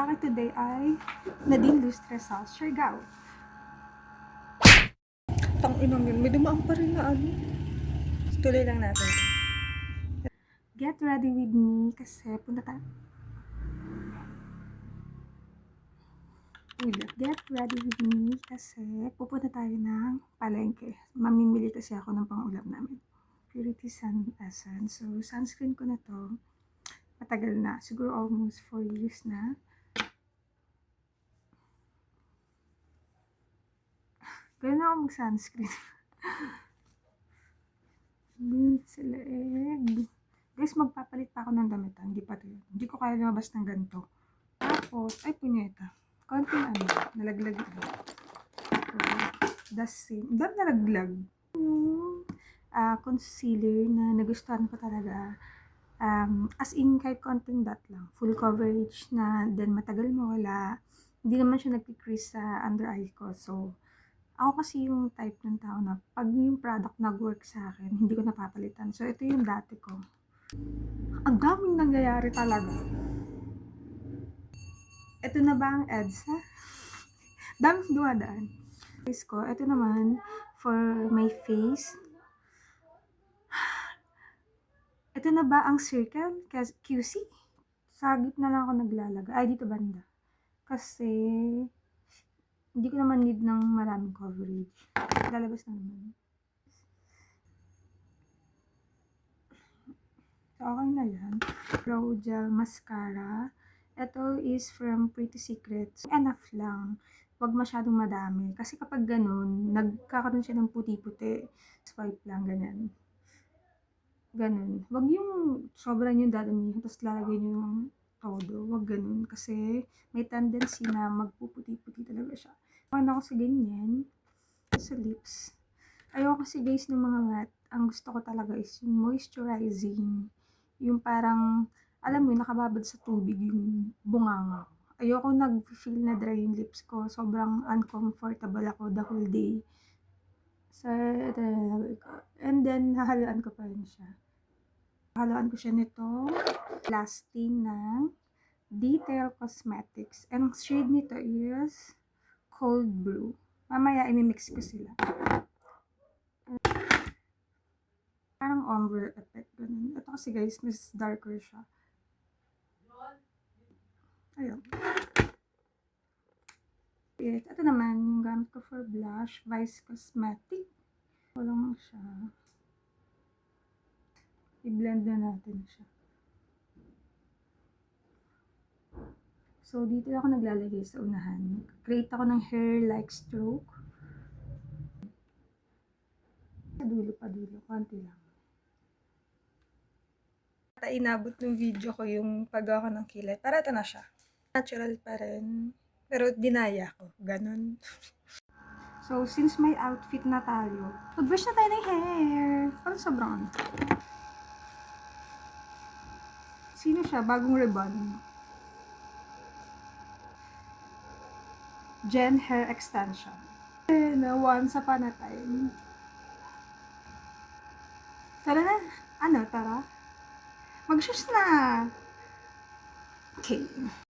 sa akin today ay Nadine Lustre Sauce Siargao. Tang-inang yun, may dumaan pa rin na ano. Tuloy lang natin. Get ready with me kasi punta tayo. Get ready with me kasi pupunta tayo ng palengke. Mamimili kasi ako ng pang-ulam namin. Purity Sun Essence. So, sunscreen ko na to. Matagal na. Siguro almost 4 years na. Ganun ako mag-sunscreen. Sa leeg. Guys, magpapalit pa ako ng damit. Hindi pa to. Hindi ko kaya lumabas ng ganito. Tapos, ay punyeta. Konting ano, nalaglag ito. The same. Dahil nalaglag. Concealer na nagustuhan ko talaga. As in, kahit konting dot lang. Full coverage na, then matagal mawala. Hindi naman siya nagkikrease sa under eye ko. So, ako kasi yung type ng tao na pag yung product nag-work sa akin, hindi ko napapalitan. So, ito yung dati ko. Ang daming nangyayari talaga. Ito na ba ang EDSA? Daming dumadaan. Face ko, ito naman, for my face. Ito na ba ang circle? QC? Sa gitna lang ako naglalagay. Ay, dito banda. Kasi, hindi ko naman need ng maraming coverage. Lalabas na naman. So, okay na yan. Brow Gel Mascara. Ito is from Pretty Secret. Enough lang. Huwag masyadong madami. Kasi kapag ganun, nagkakaroon siya ng puti-puti. Swipe lang, ganyan. Ganun. Huwag yung sobrang yung dadamihan, tapos lalagay nyo ng todo. Huwag ganun. Kasi may tendency na magpuputi-puti talaga siya. Paano ako sa ganyan? Sa lips. Ayoko kasi guys ng mga matte. Ang gusto ko talaga is yung moisturizing. Yung parang, alam mo, nakababad sa tubig yung bunganga. Ayoko nag-feel na dry yung lips ko. Sobrang uncomfortable ako the whole day. So, and then, hahaluan ko pa rin siya. Hahaluan ko siya nito. Lasting ng Detail Cosmetics. And shade nito is Cold Brew. Mamaya, imimix ko sila. Parang ombre effect. Ganun. Ito kasi guys, mas darker siya. Ayun. Ito naman, yung gamit ko for blush, Vice Cosmetic. Walang siya. I-blend na natin siya. So, dito ako naglalagay sa unahan. Create ako ng hair-like stroke. Sa dulo pa dulo, konti lang. Inabot ng video ko yung paggawa ko ng kilay. Para ito na siya. Natural pa rin. Pero dinaya ko. Ganon. So, since may outfit na tayo, mag-brush na tayo ng hair. Parang sobrang ano. Sino siya? Bagong ribbon. Gen Hair Extension. Na once upon a time. Tara na. Ano, tara? Mag-shoes na. Okay.